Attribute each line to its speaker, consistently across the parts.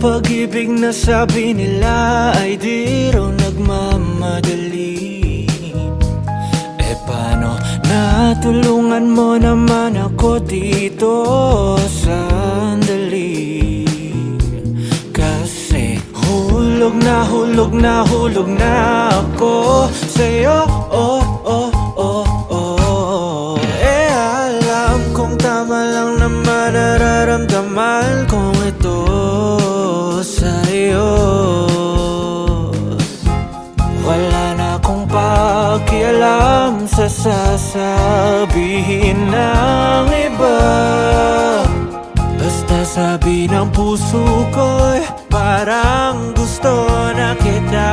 Speaker 1: pag-ibig na sabi nila ay di raw nagmamadali. Eh paano natulungan mo naman ako dito sandali? Kasi hulog na hulog na hulog na ako sa'yo, oh, oh, oh, oh. Eh alam kong tama lang naman nararamdaman kong ito sa'yo. Wala na akong pakialam sa sasabihin ng iba. Basta sabi ng puso ko'y parang gusto na kita.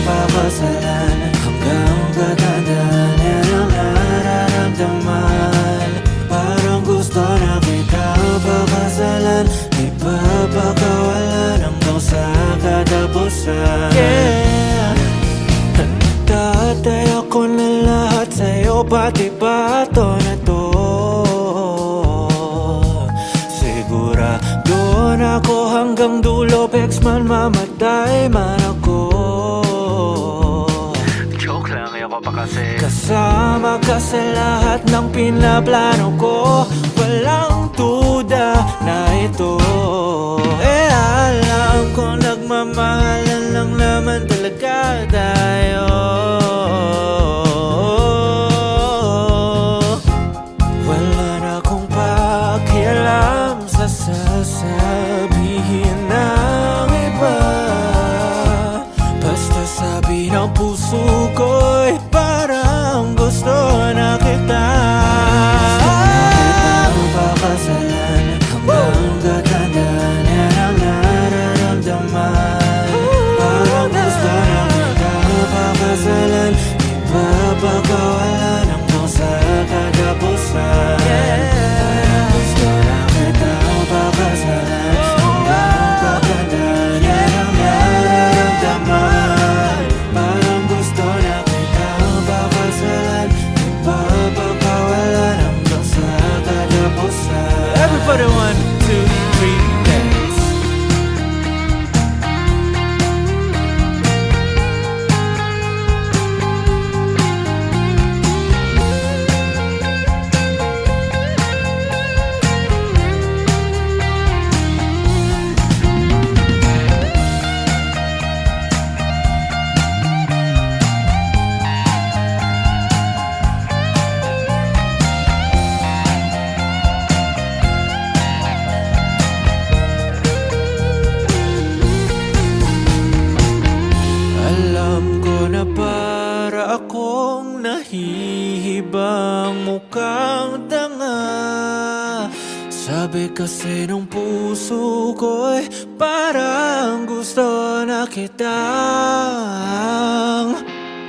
Speaker 1: Papasalan hanggang katandaan, yan ang nararamdaman. Parang gusto na kita papasalan, ipapakawalan hanggang sa katapusan. Yeah, tatay ako na lahat sa'yo, pati pa to na to. Sigurado na ako hanggang dulo, pex man mamatay man ako. Joke lang, ayoko pa kasi. Kasama ka sa lahat ng pinaplano ko, walang duda na ito. Eh alam ko nagmamahalan lang naman talaga tayo. Wala na akong pakialam sa sasabihin ng iba. Basta sabi ng puso ko'y parang gusto na kita. Papasalan hanggang katandaan, yan ang nararamdaman. Parang gusto na kita papasalan, ipapakawalan hanggang sa katapusan. Parang gusto na kita papasalan hanggang katandaan, yan ang nararamdaman. Parang gusto na kita papasalan, ipapakawalan hanggang sa katapusan. Everybody 1, 2, 3, dance. Alam ko na para akong nahihibang mukhang tanga. Sabi kasi ng puso ko'y parang gusto na kitang.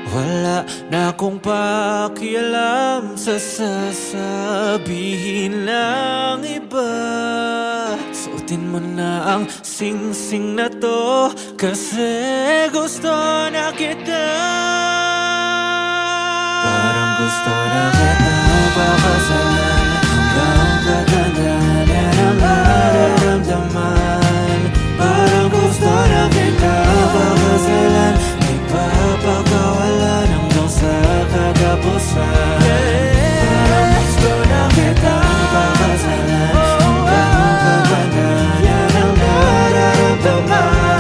Speaker 1: Wala na akong pakialam sa sasabihin ng iba. Suotin mo na ang sing-sing na to, kasi gusto na kita. Parang gusto na kita papasalan hanggang katandaan, yan ang nararamdaman. Parang gusto na kita papasalan, ipapakawalan hanggang sa katapusan. Parang gusto na kita papasalan hanggang katandaan, yan ang nararamdaman.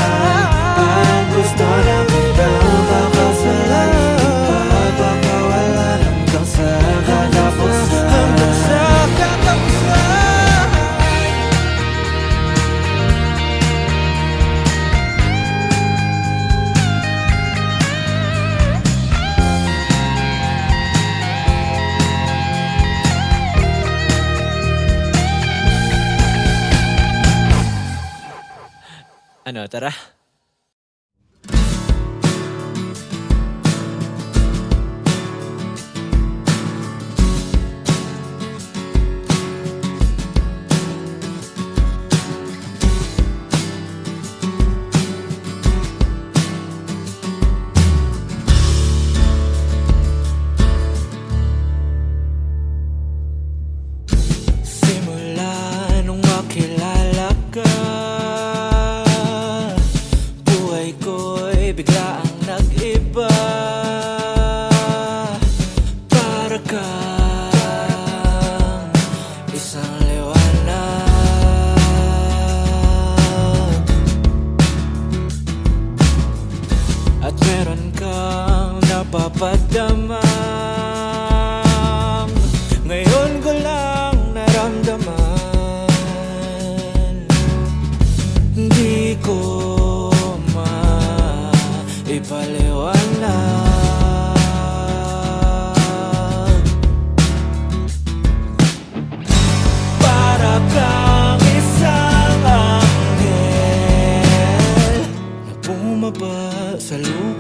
Speaker 1: Parang gusto na kita papasalan, ipapakawalan hanggang sa katapusan. Hanggang sa katapusan. Ano, tara? Simula nung makilala ka,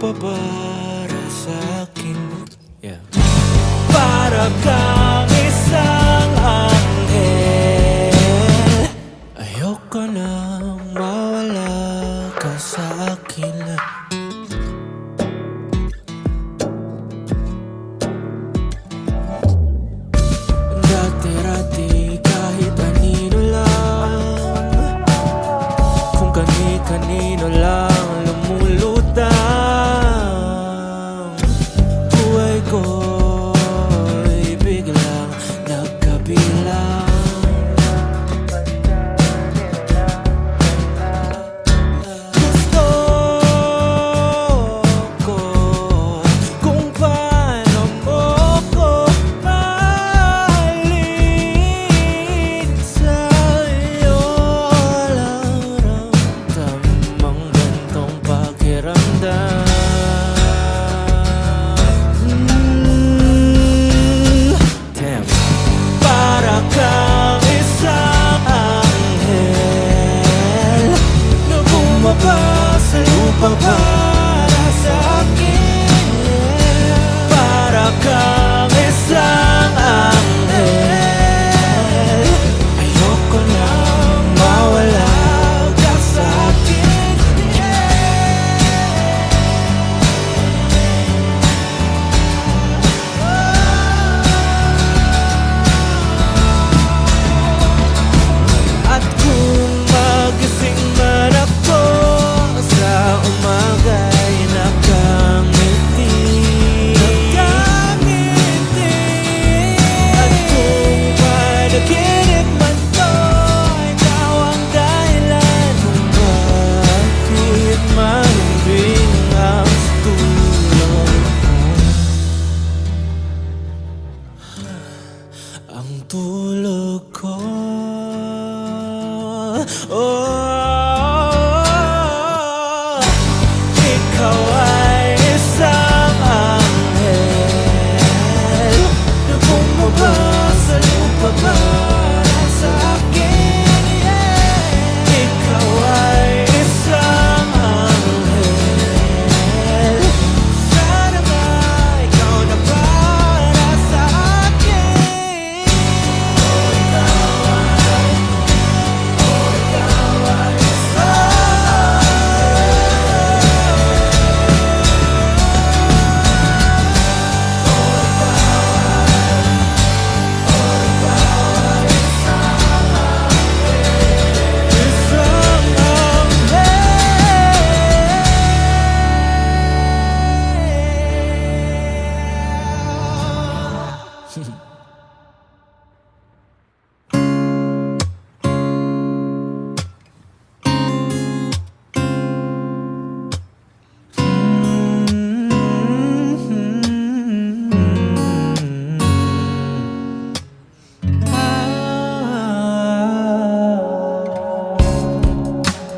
Speaker 1: pa para sa'kin. Yeah. Para kang isang anghel, ayoko nang mawala ka sa'kin. Dati-rati kahit anino lang, kung kani-kanino lang lumulutang, buhay ko'y biglang nagkabilang. Gusto ko kung paano mo ko mahalin. Sa'yo lang ramdam ang gantong pakiramdam. Damn. Para kang isang anghel na bumaba sa lupa para sa'kin. Para kang isang anghel, ayoko nang mawala ka sa'kin. At kung magising man ako sa umaga'y nakangiti. At kung panaginip man to, ikaw ang dahilan kung bakit mahimbing ang tulog mo. Ang tulog ko, ikaw ay isang anghel na bumaba sa lupa para sa'kin. Ikaw ay isang anghel, sana nga ikaw na para sa'kin.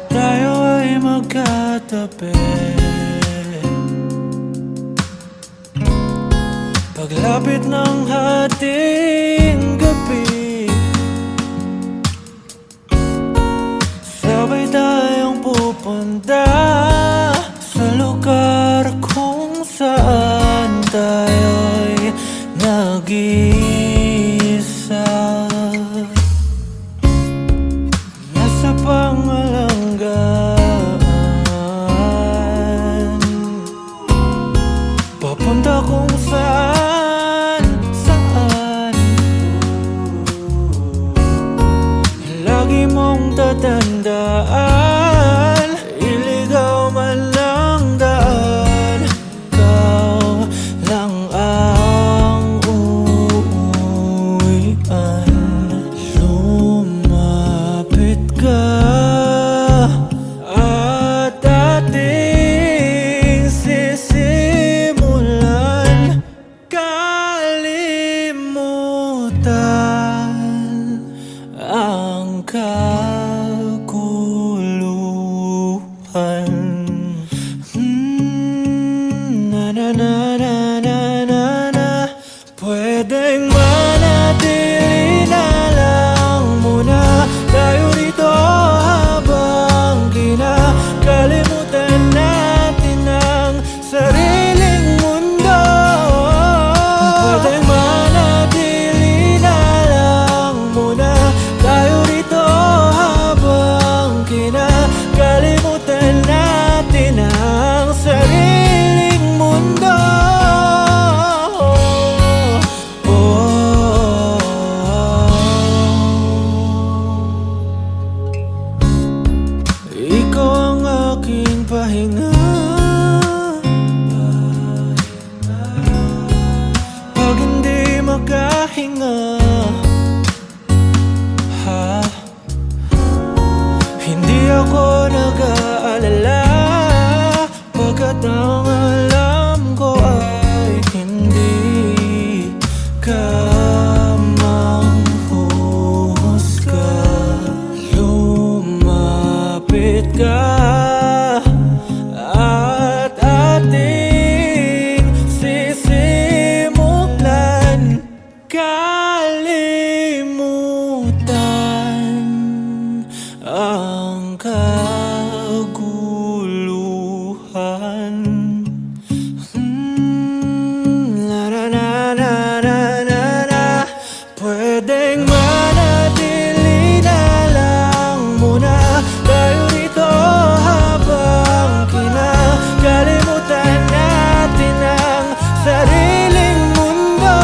Speaker 1: Tayo ay magkatabi paglapit ng hating gabi. Sabay tayong pupunta sa lugar kung saan tayo'y nag-iisa. Nasa pangalanggaan, papunta kung saan, saan. Lagi mong tatandaan, iligaw man lang daan, ikaw lang ang uuwian. Lumapit ka at ating sisimulan kalimutan ang kaguluhan. Na na na na na na na. Pwedeng manatili na lang muna tayo rito habang kinakalimutan natin ang sarili. Pwedeng manatili na lang muna tayo rito habang kinakalimutan natin ang sariling mundo.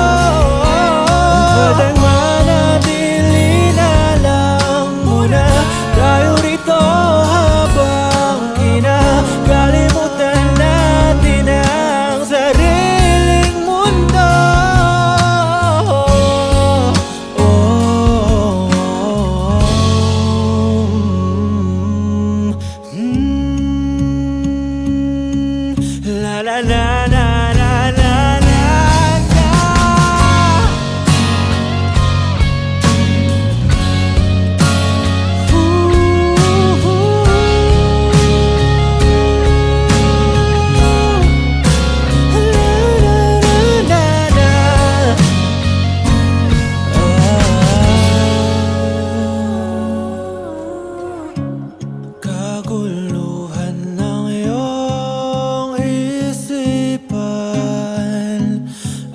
Speaker 1: Pwedeng manatili na lang muna tayo rito habang kinakalimutan natin ang sariling mundo. La la la la la la la la. Kaguluhan ng iyong isipan,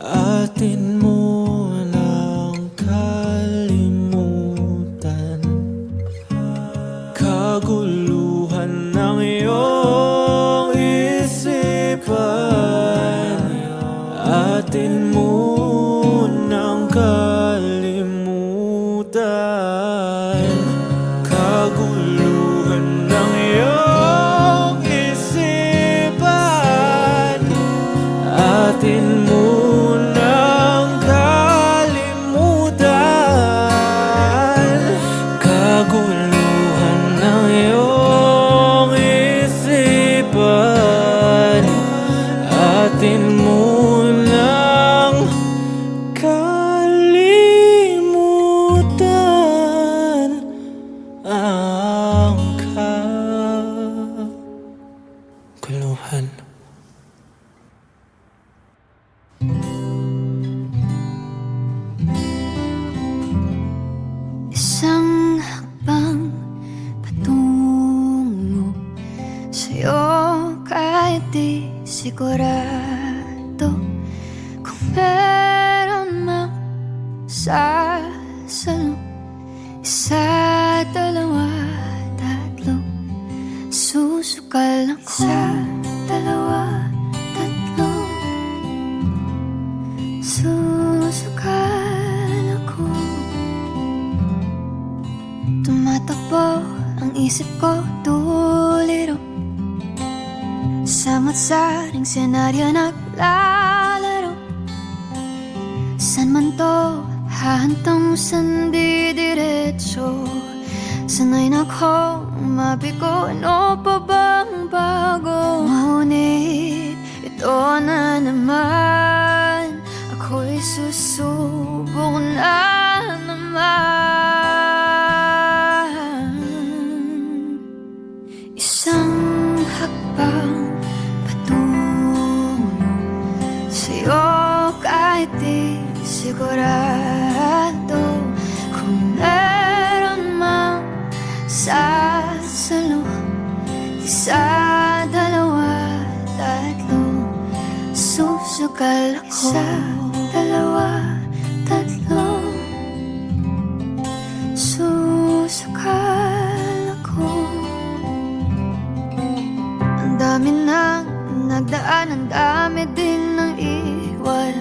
Speaker 1: atin mo nang kalimutan. Kaguluhan ng iyong isipan, atin mo nang kalimutan. Kaguluhan ng iyong isipan, atin mo nang kalimutan. Kaguluhan ng iyong isipan, atin mo nang kalimutan ang kaguluhan.
Speaker 2: Isang hakbang patungo sa'yo, kahit di sigurado kung meron mang sasalo. Isa, dalawa, tatlo, susukal ako. Isa, dalawa, tatlo, susukal ako. Tumatakbo ang isip ko, tuliro sa matsaring senaryo naglalaro. San man to hahantong, san di diretso? Sanay na akong mabigo, ano pa bang bago? Ngunit ito na naman, ako'y susubok na naman. Isang hakbang patungo sa'yo, kahit di sigurado kung meron mang sasalo. Isa, dalawa, tatlo, susukal ako. Isa, dalawa, tatlo, susukal ako. Ang dami nang nagdaan, ang dami din ng iwan.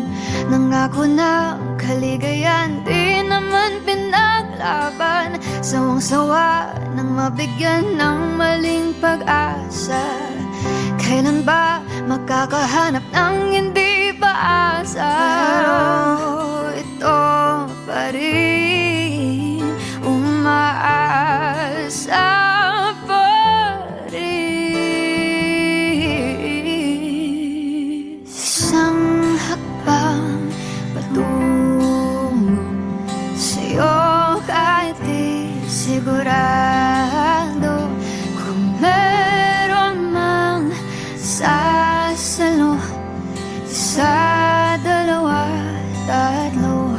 Speaker 2: Nangako na kaligayan, di naman pinaglaban. Sawang-sawa nang mabigyan ng maling pag-asa. Kailan ba makakahanap ng hindi paasa? Pero ito pa rin, umaasa pa rin. Isang hakbang patungo sa'yo, kahit di sigurado kung meron mang sasalo. Isa, dalawa, tatlo,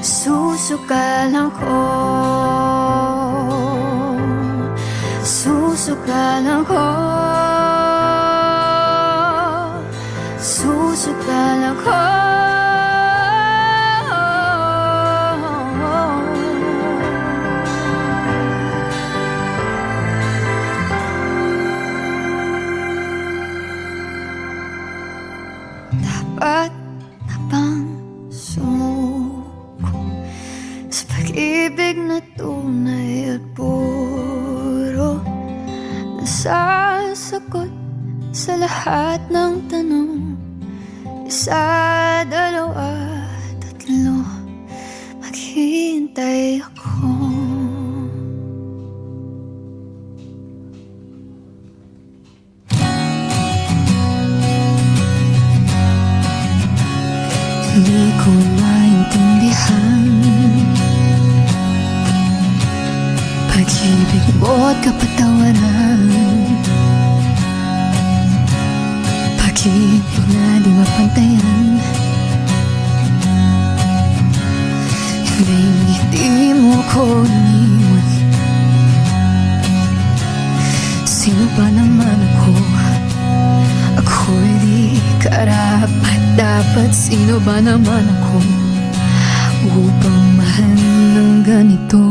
Speaker 2: susukalan ko. Susukalan ko. Susukalan ko. pag-ibig na tunay at puro, nasasagot sa lahat ng tanong. Isa, dalawa, tatlo, maghihintay ako. Hindi ko maintindihan pag-ibig mo at kapatawaran, pag-ibig na di mapantayan. Hindi mo ko iniwan. Sino ba naman ako? Ako'y di karapat dapat. Sino ba naman ako upang mahal ng ganito?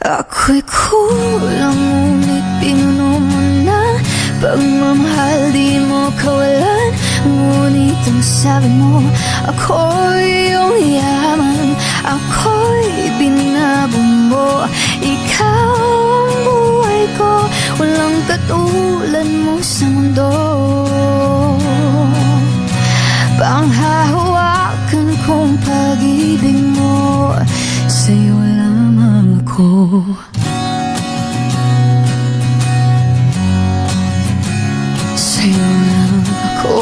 Speaker 2: Ako'y kulang ngunit pinuno mo na pagmamahal di mo kawalan. Ngunit ang sabi mo, ako'y iyong yaman, ako'y binago mo. Ikaw ang buhay ko, walang katulad mo sa mundo. Panghahawakan kong pag-ibig mo, sa'yo lamang ako. Sa'yo lang ako.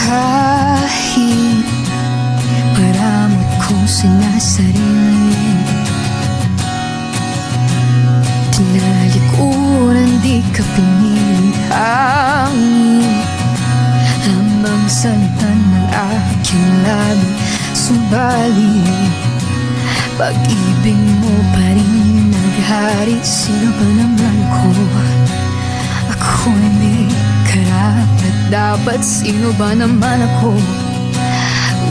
Speaker 2: Kahit maramot kong sinasarili, tinalikuran di ka pinili. Hangin lamang sa litan ng aking labi. Subalit pag-ibig mo pa rin naghari. Sino ba naman ako? Ako'y may karapat dapat. Sino ba naman ako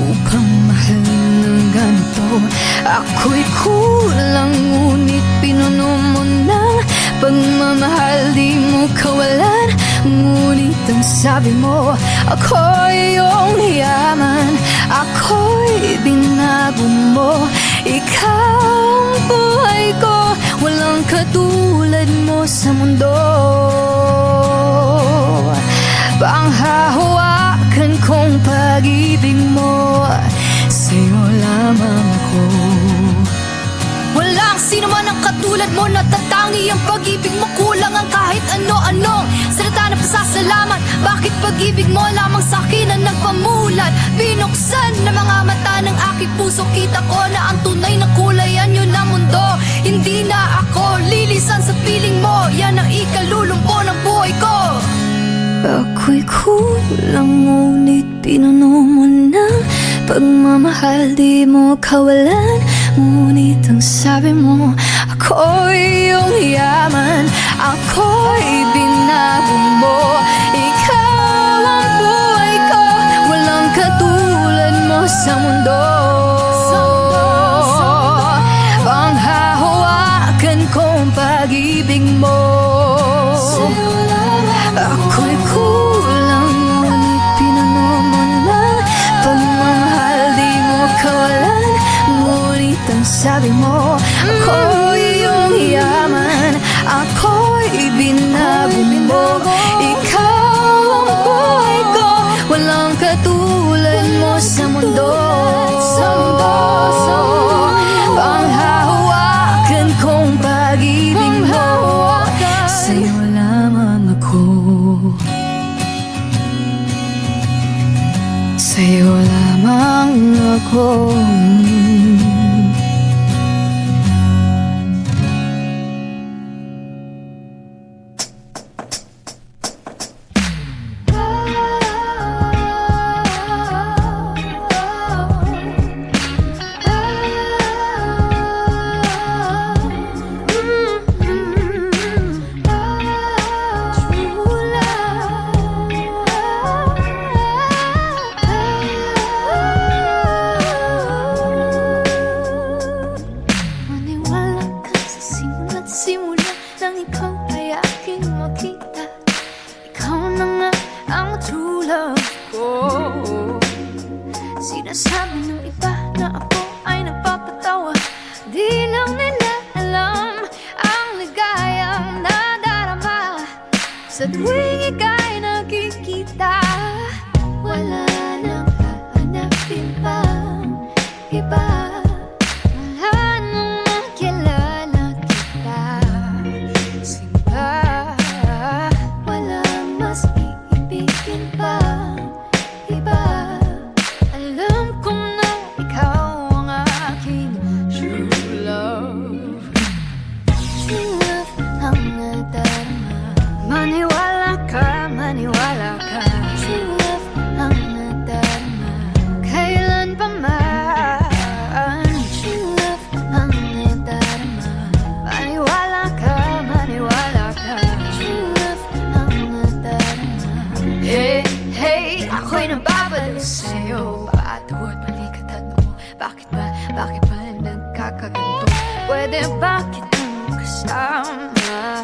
Speaker 2: upang mahal ng ganito? Ako'y kulang ngunit pinuno mo ng pagmamahal di mo kawalan. Ngunit ang sabi mo, ako'y iyong yaman, ako'y binago mo. Ikaw ang buhay ko, walang katulad mo sa mundo. Panghahawakan kong pag-ibig mo, sa'yo lamang ako. Walang sino man ang katulad mo, natatangi ang pag-ibig mo. Kulang ang kahit ano-anong salita na pasasalamat. Bakit pag-ibig mo lamang sa'kin ang nagpamulat? Binuksan na mga mata ng aking puso. Kita ko na ang tunay na kulay, anyo na mundo. Hindi na ako lilisan sa piling mo. Yan ang ikalulumpo ng buhay ko. Ako'y kulang ngunit pinuno mo ng pagmamahal di mo kawalan. Ngunit ang sabi mo, ako'y iyong yaman, ako'y binago mo. Ikaw ang buhay ko, walang katulad mo sa mundo. Panghahawakan kong pag-ibig mo, ako'y kulang ngunit pinuno mo ng pagmamahal di mo kawalan. Ngunit ang sabi mo, ako'y iyong yaman, ako'y binago mo. Ikaw ang buhay ko, walang katulad mo sa mundo. Panghahawakan kong pag-ibig mo, sa'yo lamang ako. Sa'yo lamang ako. Sinasabi ng iba na ako ay nagpapatawa, di lang nila alam ang ligayang nadarama sa tuwing ika'y nakikita. Wala nang hahanapin pang iba, wala nang makilala kita. Simba, wala mas iibigin pa iba. Alam ko na ikaw ang aking true love. True love ang nadarama. Maniwala ka, maniwala ka. True love ang nadarama. Kailan pa man. True love ang nadarama. Maniwala ka, maniwala ka. True love ang nadarama. Hey, hey, ako'y nababalik sa'yo. Patawad, balikat at mo. Bakit ba nagkakaganto? Pwede ba kitang kasama?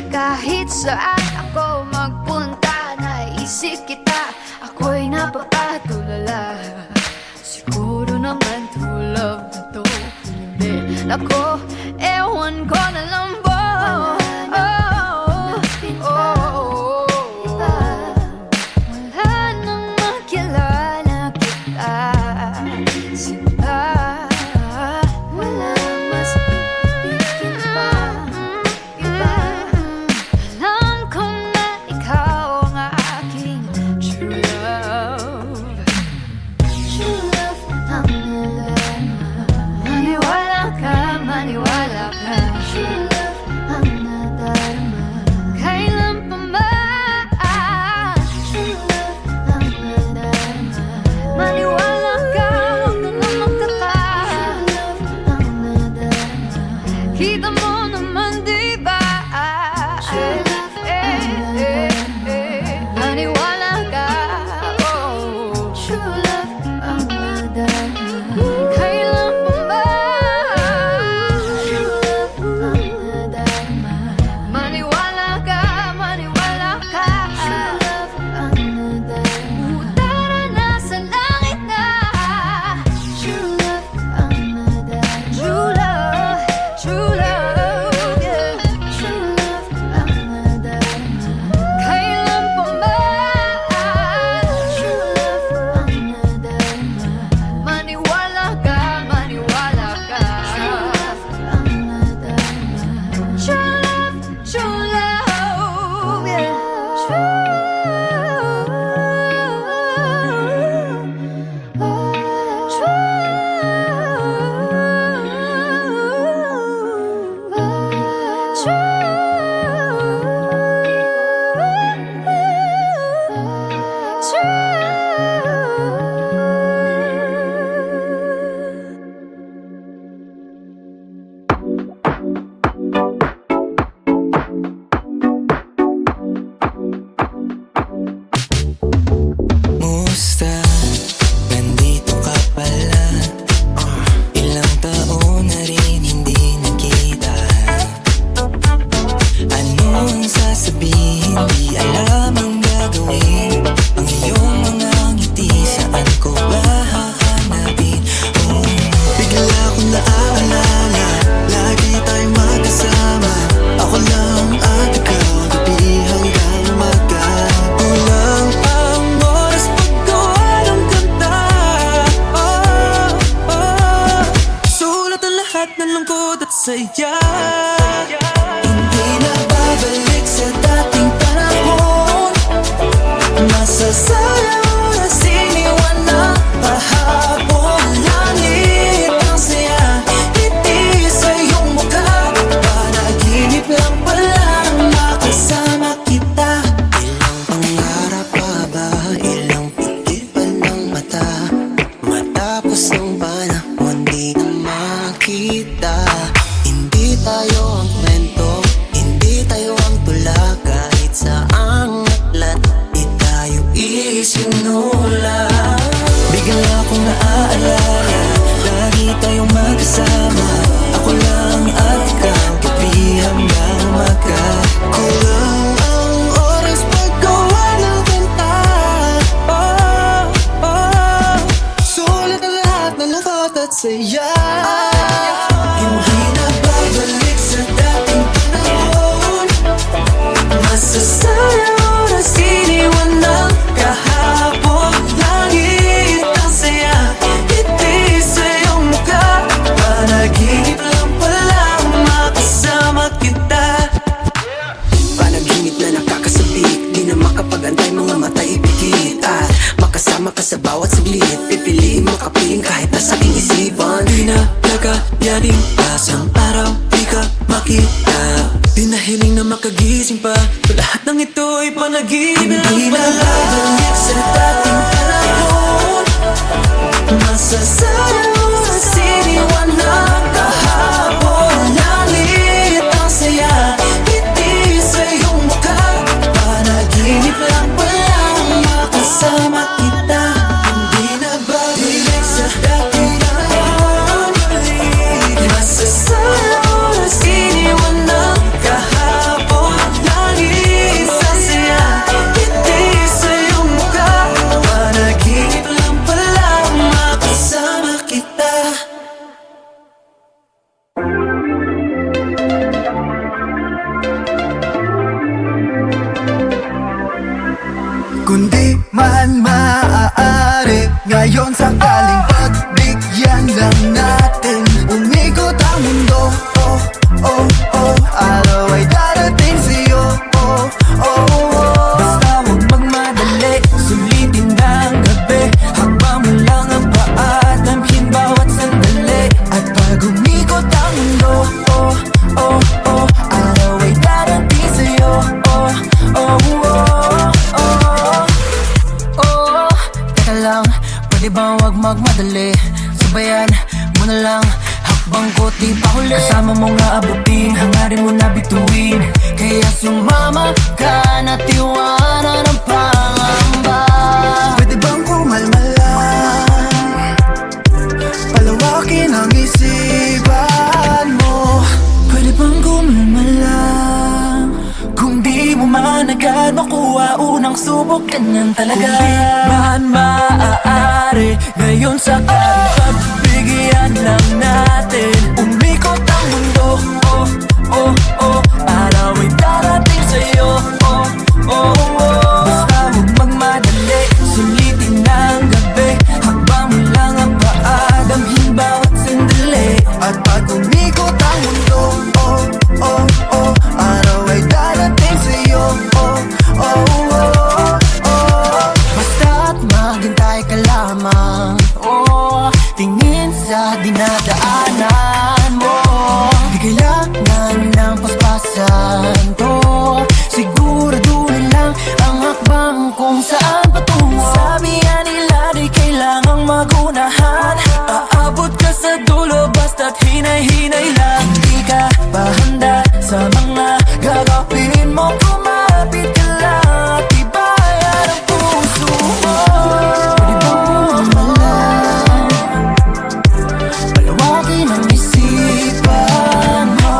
Speaker 2: Kahit saan ako magpunta, naisip kita, ako'y napapatulala. Siguro naman true love na to. Hindi, ako, ewan ko na lang ba. Wala nang makilala kita. Simba, wala mas ibigin pa iba. Alam ko na ikaw ang aking true love. True love ang nadarama. Maniwala ka, maniwala ka. True love ang nadarama. Kailan pa man. True love ang nadarama. Maniwala ka, huwag ka na magtaka. True love ang nadarama. Kita mo naman diba? True love ang nadarama. Maniwala ka, oh. True love ang nadarama. Kailan pa man. True love ang nadarama. Maniwala ka, maniwala ka. True love ang nadarama. Utara na sa langit na. True love ang nadarama. True love, yeah. True love ang nadarama. Kailan pa man. True love ang nadarama. Maniwala ka, maniwala ka. True love ang nadarama. True love, yeah.
Speaker 1: Musta? Nandito ka pala. Ilang taon na rin hindi nakita. Ano ang sasabihin? Di alam ang gagawin. Ang iyong mga ngiti, saan ko ba hahanapin? Bigla akong naaalala, lagi tayong magkasama. Ako lang at ikaw, gabi hanggang umaga. Kulang ang oras paggawa ng kanta. Sulat ang lahat ng lungkot at saya. Hindi na babalik sa dating panahon. Masasayang na siniwan na kahapon. Langit ang saya, ngiti sa iyong mukha. Panaginip lang pala makasama kita. Ilang pangarap pa ba? Ilang pitil pa ng mata. Matapos ang panahon, di na makita. Hindi tayo ang kwento, hindi tayo ang tula. Kahit saang aklat, di tayo isinulat. Bigla akong naaalala, lagi tayong magkasama. Ako lang at ikaw, gabi hanggang umaga. Kulang ang oras paggawa ng kanta. saya. Hindi na babalik sa dating panahon. Masasayang oras iniwan ng kahapon. Langit ang saya, ngiti sa iyong mukha. Panaginip lang pala makasama kita.
Speaker 3: Panaginip na nakakasabik, di na makapag-antay, mga mata ipikit. At makasama ka sa bawat saglit, pipiliin makapiling kahit nasa aking isipan.
Speaker 1: Di na kakayaning pasang araw, di ka makita. Di na hiling na makagising pa, lahat ng ito ay panaginip lang
Speaker 3: Hindi na
Speaker 1: pala.
Speaker 3: babalik sa dating panahon.
Speaker 1: Masasayang oras iniwan ng kahapon.
Speaker 3: Langit ang saya, ngiti sa iyong mukha. Panaginip lang pala makasama kita.
Speaker 1: Hindi na babalik sa dating panahon. Masasayang oras iniwan ng kahapon. Langit ang saya, ngiti sa iyong mukha. Panaginip lang pala makasama kita.
Speaker 4: Kundi man maaari, ngayon sakaling pagbigyan lang natin. Umikot ang mundo, oh, oh, oh. Araw ay darating sa'yo, oh, oh, oh. Basta huwag magmadali, sulitin ng gabi. Hakbang mo lang ang paa, damhin bawat sandali. At pag umikot ang mundo, oh, oh, oh. Araw ay darating sa'yo, oh, oh, oh, oh. Oh, teka lang, pwede ba wag magmadali? Sabayan mo na lang, hakbang ko di pa huli. Kasama mo nga abutin, hangarin mo na bituin. Kaya sumama ka na tiwanan ng pangamba. Pwede bang kumalmalang, palawakin ang isipan mo. Pwede bang kumalmalang, kung di mo man agad makuha unang subok, ganyan talaga. Kung di man maaari, ngayon sakaling pagbigyan lang natin. Umikot ang mundo, oh, oh, oh. Araw ay darating sa'yo, oh, oh, oh. Basta huwag magmadali, sulitin ng gabi. Hakbang mo lang ang paa, damhin bawat sandali. At pag umikot ang mundo, oh, oh, oh. Araw ay darating sa'yo, oh, oh, oh, oh. Basta't maghintay ka lamang, oh. Tingin sa dinadaanan mo. Di kailangan ng paspasan to. Siguraduhin lang ang hakbang kung saan patungo. Sabi nga nila di kailangang magunahan. Aabot ka sa dulo basta't hinay-hinay lang. Hindi ka ba handa sa mga gagawin mo? Kumapit ka lang at tibayan ang puso mo. Pwede bang kumalang, palawakin ang isipan mo.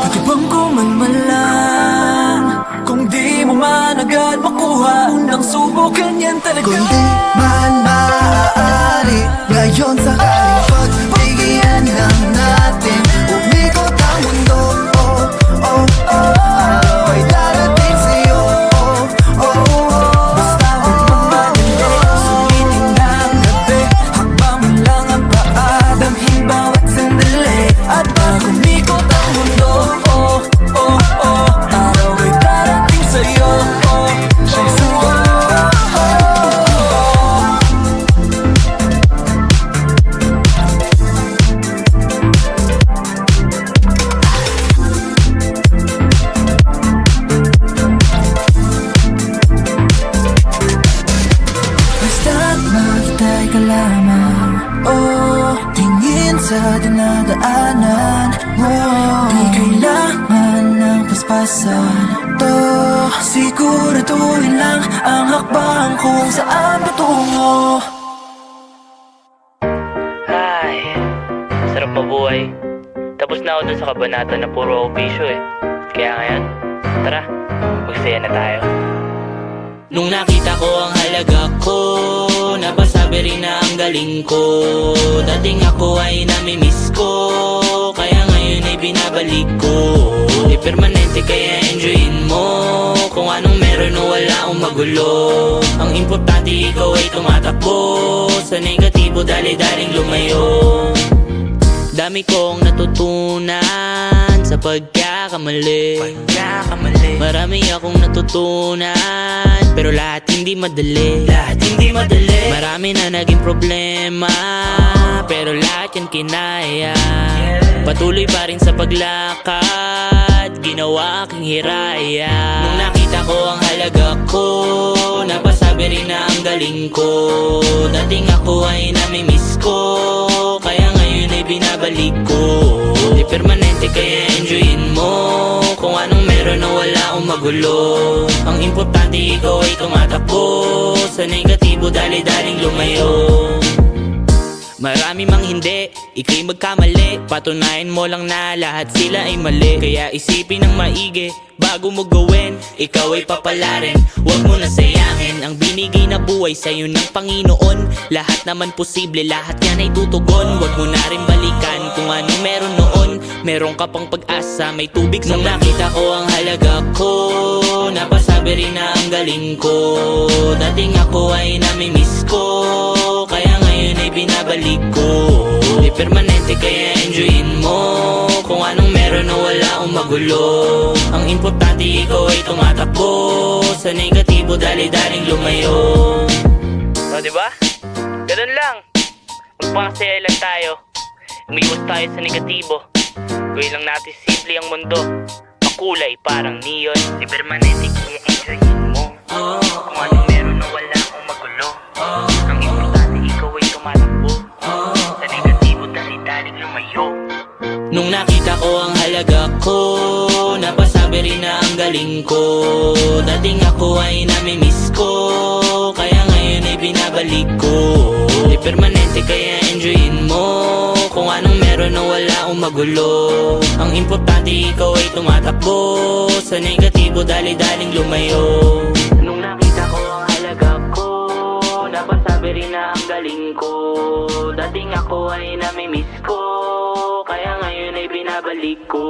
Speaker 4: Pwede bang kumalmalang, kung di mo man agad makuha unang subok, ganyan talaga. Kung di man maaari, ngayon sakaling pagbigyan lang natin. Umikot ang mundo, oh, oh, oh. Araw ay darating sa'yo, oh, oh, oh. Basta huwag magmadali, sulitin ng gabi. Hakbang mo lang ang paa, damhin bawat sandali. At pag umikot ang mundo, oh, oh, oh. Araw ay darating sa'yo, oh, oh, oh. Basta't maghintay ka lamang, oh. Tingin sa dinadaanan mo. Di kailangan ng paspasan to. Siguraduhin lang ang hakbang kung saan patungo.
Speaker 5: Ay, sarap mabuhay. Tapos na ako dun sa kabanata na puro bisyo eh. Kaya ngayon, tara, magsaya na tayo. Nung nakita ko ang halaga ko, napasabi rin na ang galing ko. Dating ako ay magulo. Ang importante ikaw ay tumatakbo sa negatibo, dali-daling lumayo. Dami kong natutunan sa pagkakamali. Marami akong natutunan, pero lahat hindi madali. Marami na naging problema, pero lahat yan kinaya. Patuloy pa rin sa paglakad, ginawa aking hiraya. Nung nakita ko ang halaga ko, napasabi rin na ang galing ko. Dating ako ay namimiss ko, kaya ngayon ay binabalik ko. Di permanente kaya enjoyin mo kung anong meron na wala akong magulo. Ang importante ikaw ay tumatakbo sa negatibo, dali-daling lumayo. Marami mang hindi, ika'y magkamali. Patunayan mo lang na lahat sila ay mali. Kaya isipin ng maigi bago mo gawin, ikaw ay papalarin. Huwag mo na sayangin ang binigay na buhay sa'yo ng Panginoon. Lahat naman posible, lahat yan ay tutugon. Huwag mo na rin balikan kung anong meron noon. Meron ka pang pag-asa, may tubig sa mundo. Nakita ko ang halaga ko, napasabi rin na ang galing ko. Dating ako ay namimiss ko, kaya ngayon ay binabalik ko. Di permanente kaya enjoyin mo kung anong meron na wala akong magulo. Ang importante ikaw ay tumatakbo sa negatibo, dali-daling lumayo. O diba? Ganun lang. Magpakasaya lang tayo. Umiwas tayo sa negatibo. Gawin lang natin simple ang mundo, makulay parang neon. Di permanente kaya enjoyin mo kung anong meron na wala akong magulo. Ang importante ikaw ay tumatakbo sa negatibo, dali-daling lumayo. Nung nakita ko ang halaga ko, napasabi rin na ang galing ko. Dating ako ay namimiss ko, kaya ngayon ay binabalik ko. Di permanente kaya enjoyin mo kung anong meron na wala akong magulo. Ang importante ikaw ay tumatakbo sa negatibo, dali-daling lumayo. Nung nakita ko ang halaga ko, napasabi rin na ang galing ko. Dating ako ay namimiss ko, kaya ngayon ay binabalik ko.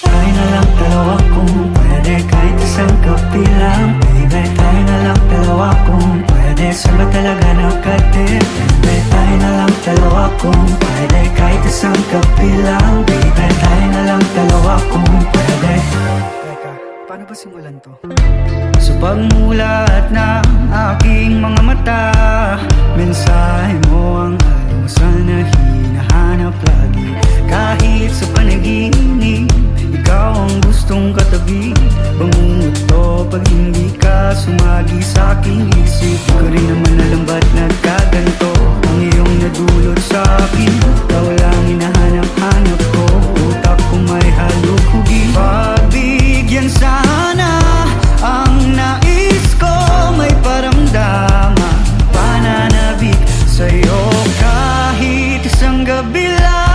Speaker 4: Tayo na lang dalawa kung pwede, kahit isang kapilang. Baby, tayo na lang dalawa kung pwede, saan ba talaga nakadepende? Tayo na lang dalawa kung pwede, kahit isang kapilang. Baby, tayo na lang dalawa kung pwede. Teka, paano ba simulan to? Sa pagmulat ng aking mga mata, mensahe mo ang almusal na hinahanap lagi. Kahit sa panaginip, ikaw ang gustong katabi. Bangungot to pag hindi ka sumagi sa aking isip. Di ko rin naman alam ba't nagkaganto ang iyong nadulot sa akin. Ikaw lang hinahanap-hanap ko, utak ko may halukugi. Pagbigyan sana ang nais ko, may paramdaman, pananabik sa'yo kahit isang gabi lang.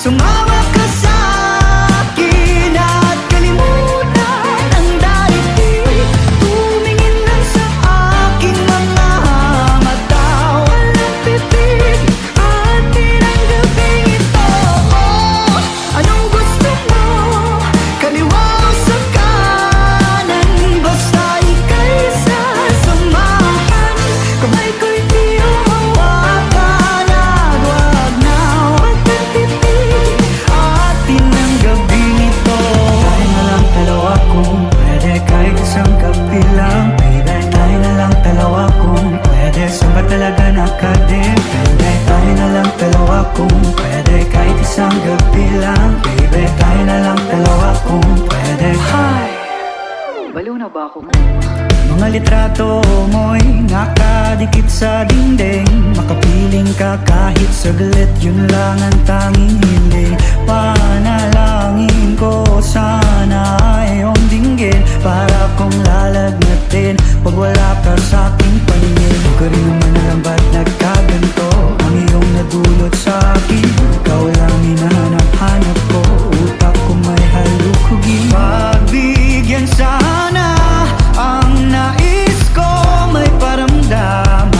Speaker 4: Sumawa ka sa akin at kalimutan ang daigdig. Tumingin lang sa aking mga mata, walang pipig at tinanggapin ito. Anong gusto mo? Kaliwa o sa kanan? Basta ika'y sasamahan. Kamay ko'y iyong hawakan at wag na wag kang titig at tinanggapin ito. Tayo na lang dalawa kung pwede, kahit isang kapilang. Baby, tayo na lang dalawa kung pwede, saan ba talaga nakadepende? Tayo na lang dalawa kung pwede, kahit isang gabi lang. Baby, tayo na lang dalawa kung pwede. Hi! Baliw na ba ako? Mga litrato mo'y nakadikit sa dingding. Makapiling ka kahit saglit, yun lang ang tanging hiling. Panalangin ko sana ay iyong dinggin, para kong lalagnatin pag wala ka sa aking paningin. Di ko rin naman alam ba't nagkaganto ang iyong nadulot sa akin. Ikaw lang hinahanap-hanap ko, utak ko may halukugi. Pagbigyan sana ang nais ko, may paramdam,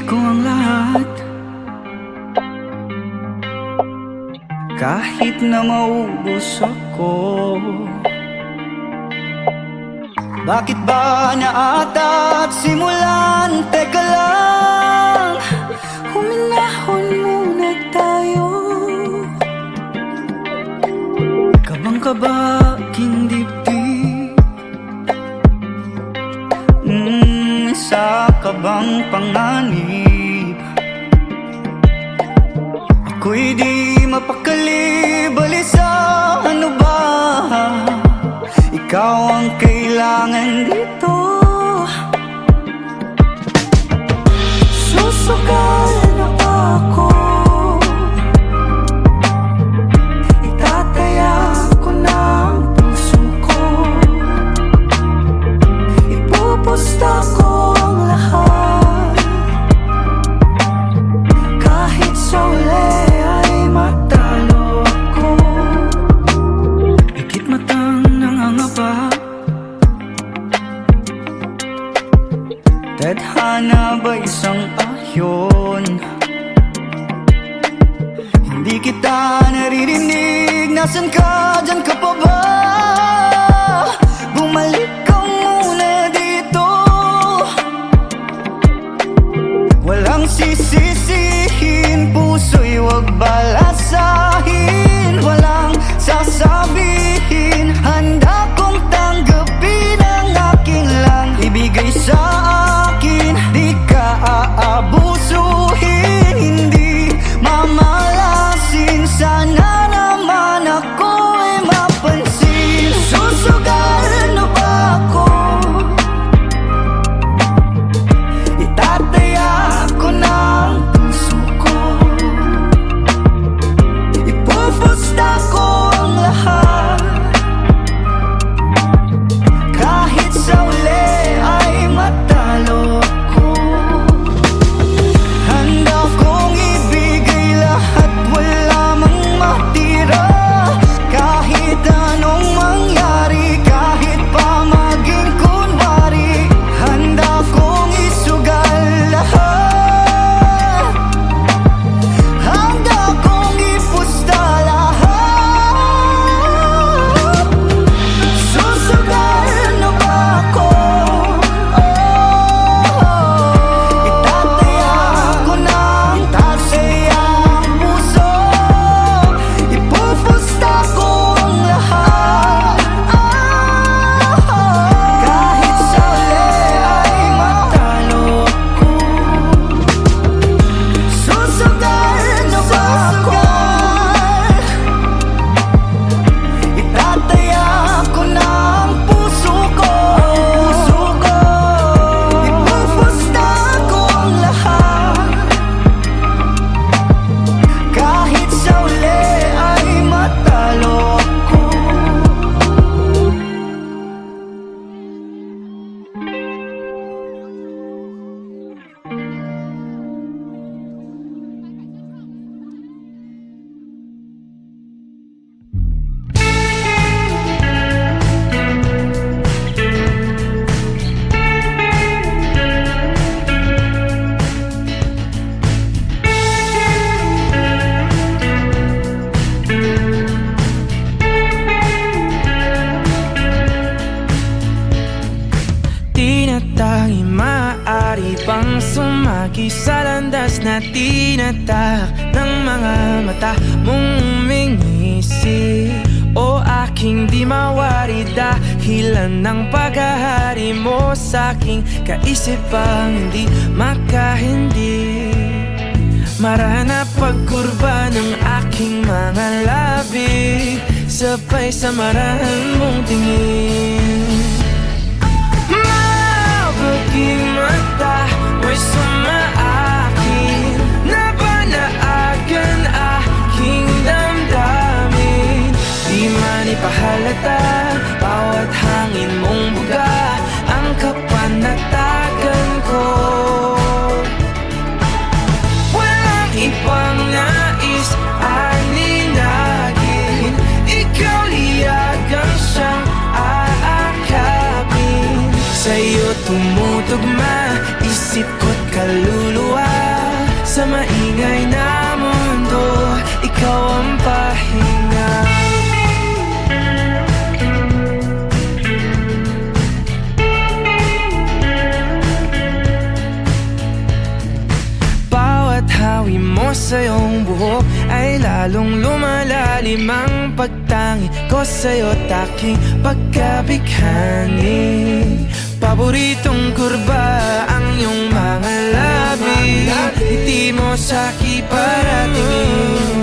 Speaker 4: ko ang lahat, kahit na maubos ako. Bakit ba naata't simulan? Teka lang, huminahon muna tayo. Kabang-kabaging dibdib, sa kabang panganib. Ako'y di mapakali, balisa, ano ba? Ikaw ang kailangan dito. Susugal na ako, itataya ko na ang puso ko, ipupusta ko ang lahat, kahit sa uli ay matalo ako. Ikit matang nangangapa, tadhana ba isang ahyon? Hindi kita naririnig, nasan ka? Diyan ka pa ba? Bumalik ka muna dito. Walang sisisihin, puso'y wag balasahin. Walang sasabihin, handa kong tanggapin ang aking lang ibigay sa akin. Di ka aabusuhin, hindi mamalasin. Sana naman ako'y mapansin. Susugal na ba ako? Itataya ko na ang puso ko, ipupusta ko ang lahat, kahit sa uli ay matalo ko. Handa kong ibigay lahat, wala mang matira. Kahit anong mangyari, kahit pa maging kunwari, handa kong isugal lahat, handa kong ipusta lahat. Susugal na ba ako? Itataya ko na ang puso, ipupusta ko ang lahat, kahit sa uli ay matalo ko. Susugal na ba ako? Itataya ko na ang puso ko, ipupusta ko ang lahat, kahit sa uli ay matalo ko.
Speaker 1: Di na tayo maaari pang sumagi sa landas na tinatak ng mga mata mong umingisi. O aking di mawari, dahilan ng paghahari mo sa'king kaisipang hindi makahindi. Marana pagkurba ng aking mga labi, sabay sa marahan mong tingin. Mabuting mata, mo'y sumaakin, nabanaagan aking damdamin. Di man ipahalata, bawat hangin mong buga ang kapanatagan ko. Walang ibang nais aninagin, ikaw liyagang siyang aakapin. Sa'yo tumutugma isip ko't kaluluwa, ang pahinga. Bawat hawi mo sa iyong buhok ay lalong lumalalim ang pagtangi ko sa'yo't aking pagkabighani. Paboritong kurba ang iyong mga labi, ngiti mo sa'ki paratingin.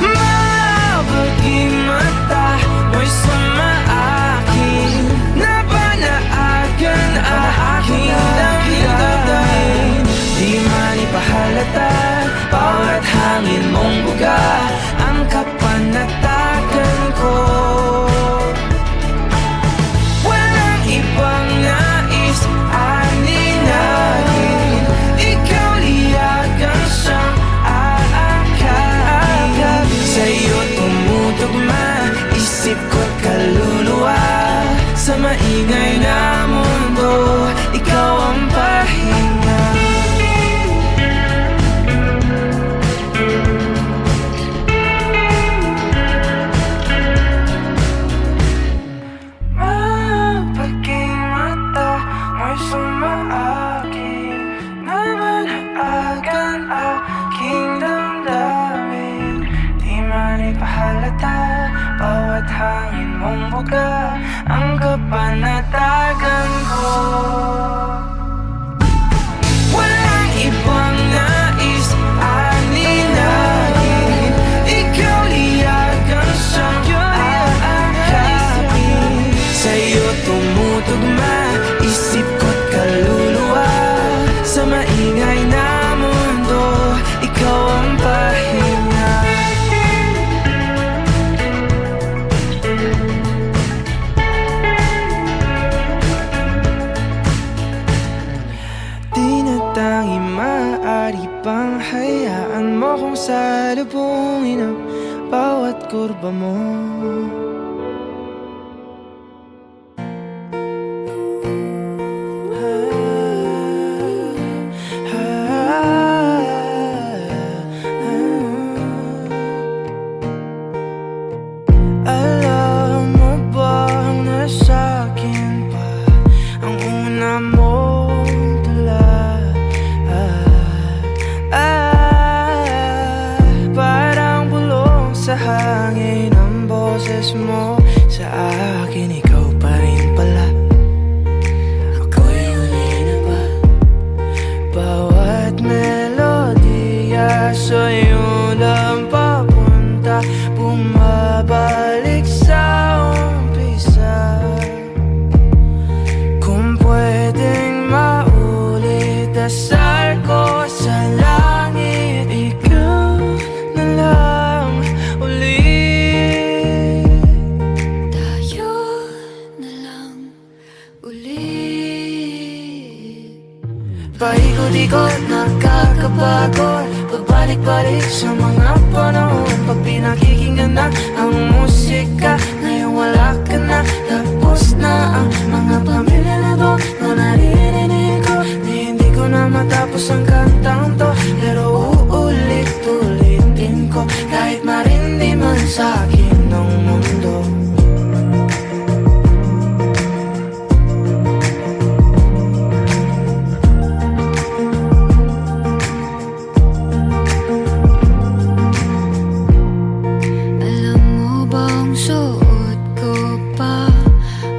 Speaker 1: Mabaging mata mo'y sumaakin, nabanaagan aking damdamin. Di man ipahalata, bawat hangin mong buga ang kapanatagan ko. Walang ibang nais, aninagin, ikaw liyagang siyang aakit. Sa'yo tumutugma isip ko't kaluluwa, sa maingay na mundo ikaw ang pahinga. Mapaging mata mo'y sumaakin, nabanaagan aking damdamin. Di man ipahalata, bawat hangin mong buga ang kapanatagan ko. Walang ibang nais, aninagin, ikaw liyagang siyang aakapin. Sa'yo tumutugma isip ko't kaluluwa, sa maingay na mundo ikaw ang pahinga. Di na tangi maaari pang hayaan mo kung salubungin ang bawat kurba mo. Alam mo bang nasa'kin pa ang una mong tula? Parang bulong sa hangin ang boses mo sa akin, ikaw pa rin pala. Ako'y huli na ba? Bawat melodiya sa'yo lang papunta, bumabalik sa umpisa. Kung pwedeng maulit, dasal ko sa langit, ikaw na lang ulit.
Speaker 2: Tayo na lang ulit.
Speaker 1: Paikot-ikot, nakakapagod, pabalik-balik sa mga panahon. Pag pinakikinggan na ang musika, ngayon wala ka na. Tapos na ang mga pamilya na to na naririnig ko. Di hindi ko na matapos ang kantang to, pero uulit-ulitin ko kahit marindi man sa'kin ng mundo.
Speaker 2: Alam mo bang suot ko pa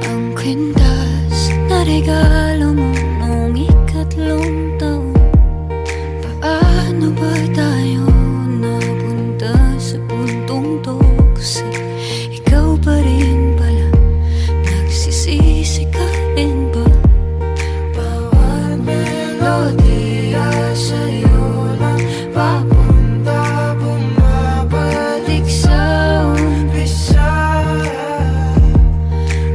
Speaker 2: ang kwintas na regalo mo noong ikatlong taon? Paano ba tayo napunta sa puntong to? Kasi ikaw pa rin pala, nagsisisi ka rin ba? Bawat melodiya sa'yo lang papunta, bumabalik sa umpisa.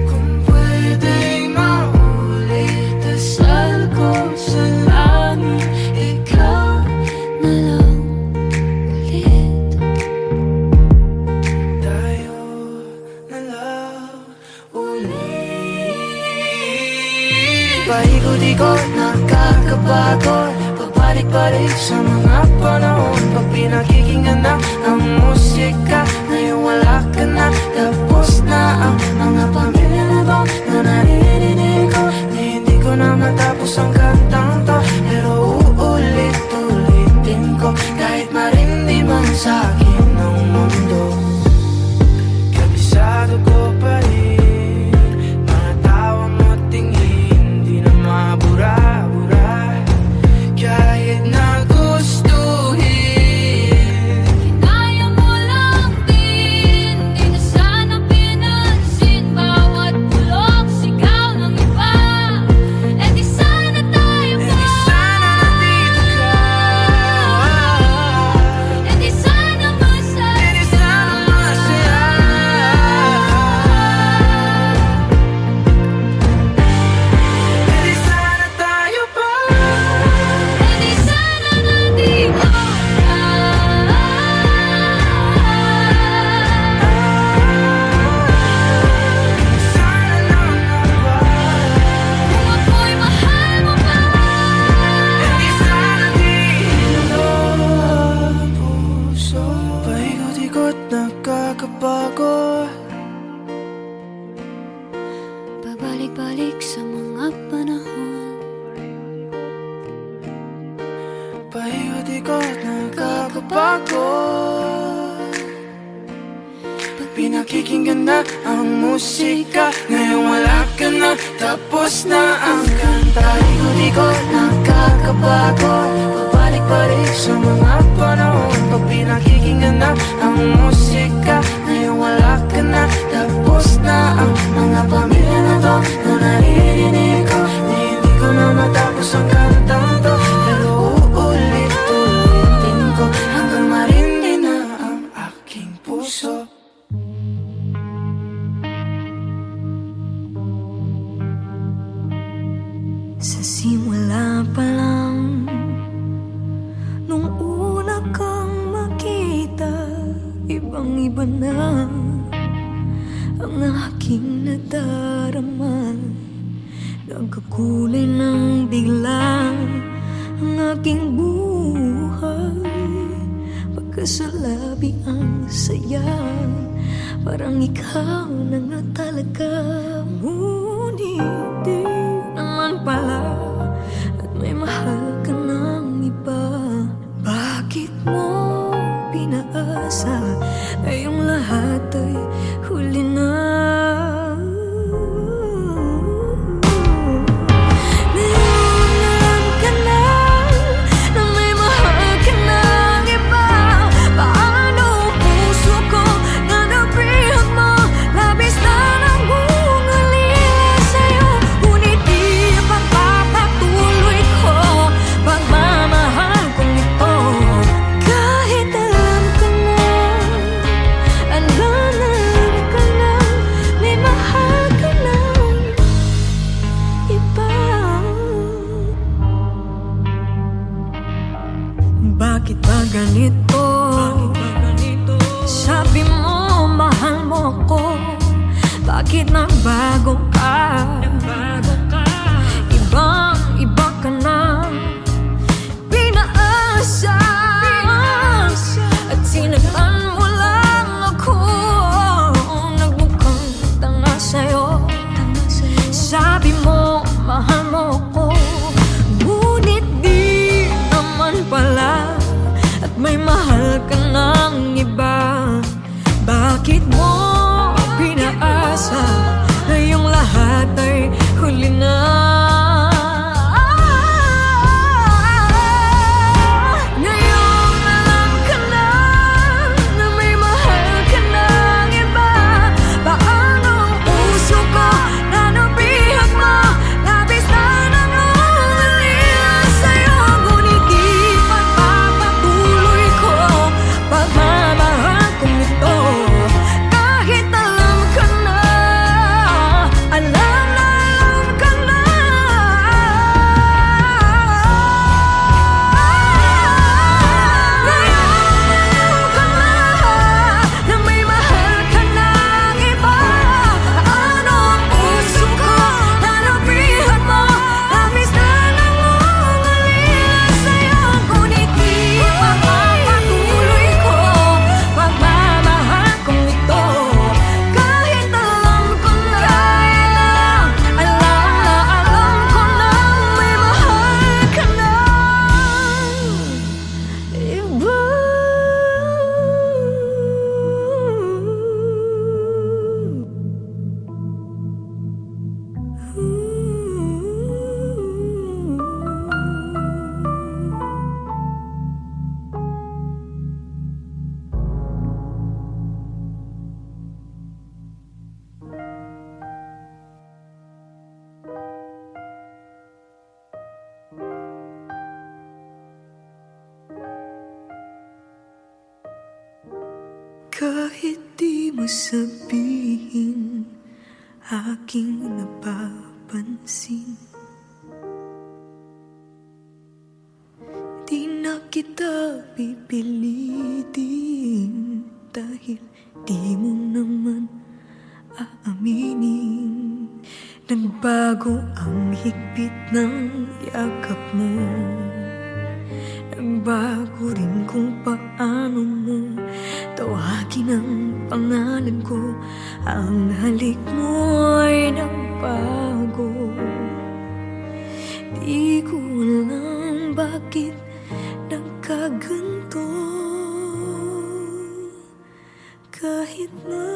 Speaker 2: Kung pwedeng maulit, dasal ko sa langit, ikaw na lang ulit.
Speaker 1: Tayo na lang ulit. Paikot-ikot, nakakapagod, pabalik
Speaker 4: Pabalik-balik sa mga panahon Pag pinakikinggan na ang musika Ngayon wala ka na, tapos na ang mga pamilya na to Na naririnig ko, na hindi ko na matapos ang kantang to Pero uulit-ulitin ko Kahit marindi man sa akin ang mundo Kabisado ko pa rin Mga tawa mo tingin Di na mabura-bura Kahit na gustuhin
Speaker 2: Kinaya mo lang din, di na sana pinansin bawat bulok sigaw ng iba. E di sana tayo pa,
Speaker 4: Sana nandito ka
Speaker 2: e di sana masaya.
Speaker 4: Di sana masaya Di sana tayo pa
Speaker 2: E di sana nandito ka.
Speaker 4: Sana lang ba
Speaker 2: Kung ako'y mahal mo pa,
Speaker 4: Di sana dito ang puso Paikot-ikot nagkakabago
Speaker 2: pabalik-balik sa mga panahon.
Speaker 4: Paikot-ikot nagkakabago Pag pinakikinggan na ang musika Ngayon wala ka na, tapos na ang kanta Paikot-ikot nagkakabago Pabalik-balik sa mga panahon Pag pinakikinggan na ang musika Ngayon wala ka na, tapos na ang mga pamilya na to Na naririnig ko, na hindi ko na matapos ang kantang to Pero uulit-ulitin ko Hanggang marindi na ang aking puso
Speaker 6: Sa simula pa lang Nung una kang makita Ibang-iba na Ang aking nadarama Nagkakulay ng bigla Ang aking buhay Pagkasalabi ang saya Parang ikaw na nga talaga Ngunit di naman pala At may mahal ka ng iba Bakit mo pinaasa Na yung lahat ay huli na Ngayon alam ka na Na may mahal ka ng iba Paano ang puso ko na nabihag mo Labis na nangungalila sa'yo Ngunit di pagpapatuloy ko Pagmamahal kong ito Kahit alam ka na Alam ka na May mahal ka ng iba Bakit ba ganito? Sabi mo mahal mo ko Bakit nagbago ka? Ibang-iba ka na Pinaasa At sinagtan mo lang ako Nagmukhang tanga sa'yo Sabi mo mahal mo ko Ngunit di naman pala At may mahal ka ng iba Bakit mo pinaasa Na yung lahat ay huli na Ngayon alam ka na Na may mahal ka ng iba Paano ang puso ko na nabihag mo Labis na nangungalila sa'yo Ngunit di pagpapatuloy ko Pagmamahal kong ito
Speaker 4: Kahit di mo sabihin, aking napapansin. Di na kita pipilitin dahil di mo naman aaminin. Nagbago ang higpit ng yakap mo. Nagbago rin kung paano mo tawagin ang pangalan ko. Ang halik mo'y nagbago. Di ko alam bakit nagkaganto. Kahit na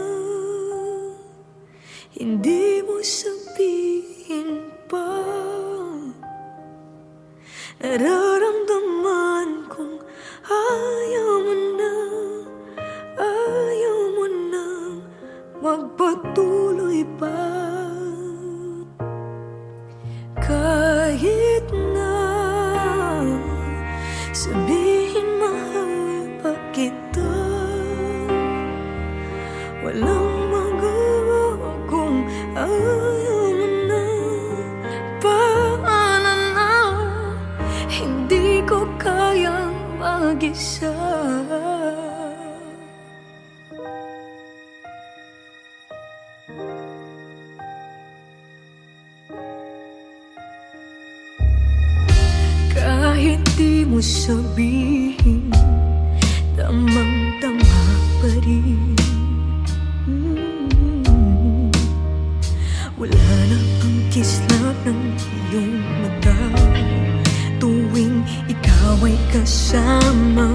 Speaker 4: hindi mo sabihin pa, nararamdaman kong ayaw mo na magpatuloy pa. Kahit na sabihin mahal pa kita, walang magawa kung ayaw mo na. Paano na, hindi ko kayang mag-isa. Kahit di mo sabihin, damang-dama pa rin. Wala na ang kislap ng iyong mata tuwing ikaw ay kasama.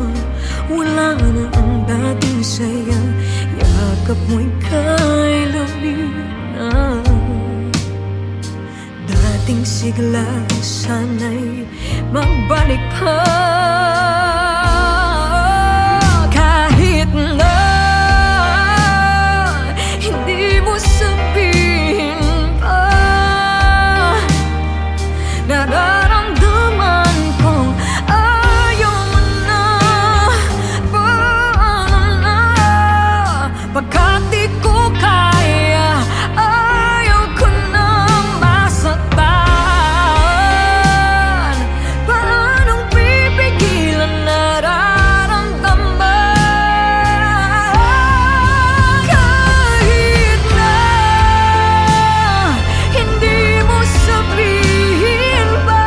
Speaker 4: Wala na ang dating saya, yakap mo'y kay lamig na. Dating sigla, sana'y magbalik pa. Kahit na hindi mo sabihin pa, nararamdaman kong ayaw mo na. Paano na, pagkat di ko kaya, ayaw ko nang masaktan. Paanong pipigilan nararamdaman? Kahit na hindi mo sabihin pa,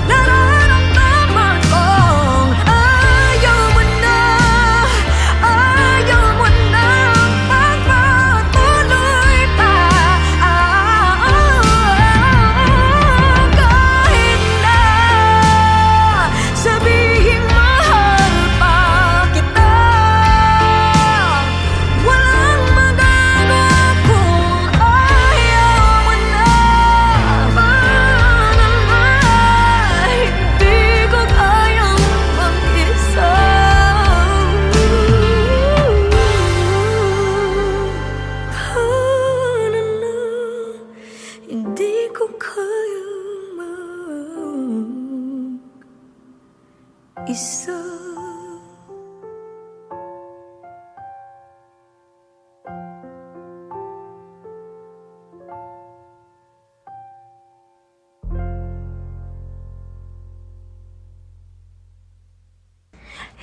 Speaker 4: nararamdaman kong ayaw mo na, ayaw mo na magpatuloy pa. Kahit na sabihin mahal pa kita, walang magagawa kung ayaw mo na. Paano na, hindi ko kayang mag-isa. Paano na, hindi ko kayang mag-isa.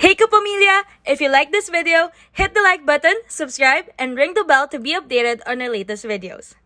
Speaker 7: Hey Kapamilya! If you like this video, hit the like button, subscribe, and ring the bell to be updated on our latest videos.